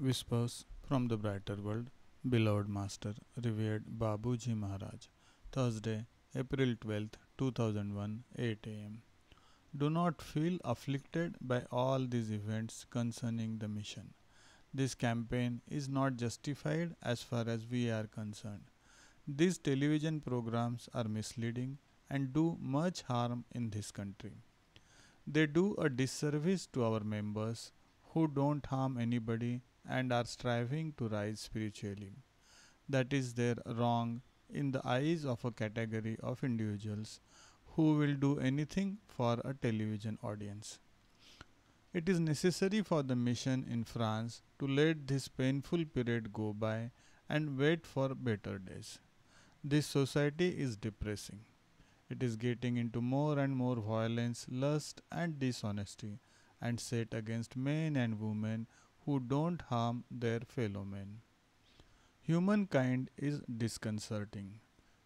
Whispers from the Brighter World, beloved Master, revered Babuji Maharaj, Thursday, April 12th, 2001, 8 am. Do not feel afflicted by all these events concerning the mission. This campaign is not justified as far as we are concerned. These television programs are misleading and do much harm in this country. They do a disservice to our members who don't harm anybody and are striving to rise spiritually. That is their wrong in the eyes of a category of individuals who will do anything for a television audience. It is necessary for the mission in France to let this painful period go by and wait for better days. This society is depressing. It is getting into more and more violence, lust, and dishonesty, and set against men and women who don't harm their fellow men. Humankind is disconcerting.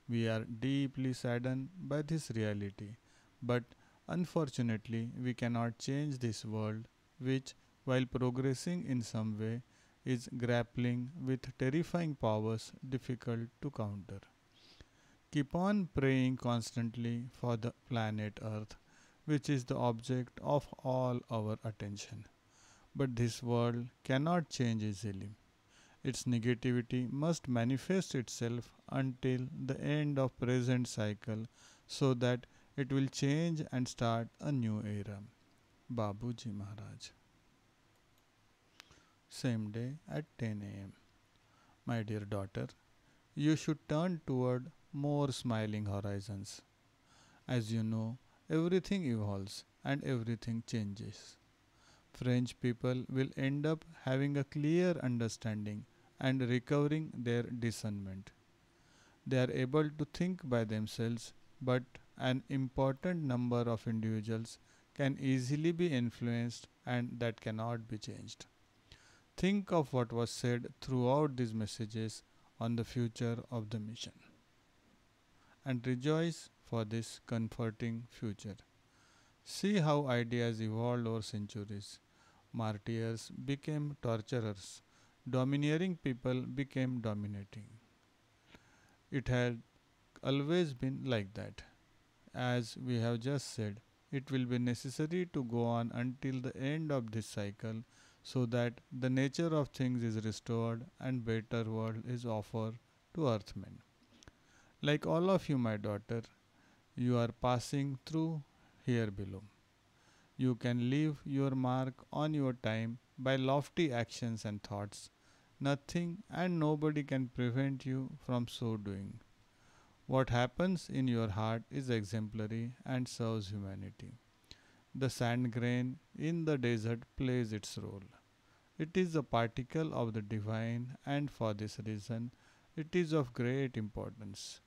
We are deeply saddened by this reality, but unfortunately, we cannot change this world, which, while progressing in some way, is grappling with terrifying powers difficult to counter. Keep on praying constantly for the planet Earth, which is the object of all our attention. But this world cannot change easily. Its negativity must manifest itself until the end of present cycle so that it will change and start a new era. Babuji Maharaj. Same day at 10 am. My dear daughter, you should turn toward more smiling horizons. As you know, everything evolves and everything changes. French people will end up having a clear understanding and recovering their discernment. They are able to think by themselves, but an important number of individuals can easily be influenced and that cannot be changed. Think of what was said throughout these messages on the future of the mission and rejoice for this comforting future. See how ideas evolved over centuries. Martyrs became torturers, domineering people became dominating. It had always been like that. As we have just said, it will be necessary to go on until the end of this cycle so that the nature of things is restored and better world is offered to earthmen. Like all of you, my daughter, you are passing through here below. You can leave your mark on your time by lofty actions and thoughts. Nothing and nobody can prevent you from so doing. What happens in your heart is exemplary and serves humanity. The sand grain in the desert plays its role. It is a particle of the divine, and for this reason, it is of great importance.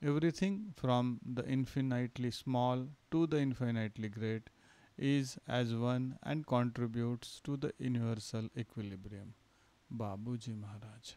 Everything from the infinitely small to the infinitely great is as one and contributes to the universal equilibrium. Babuji Maharaj.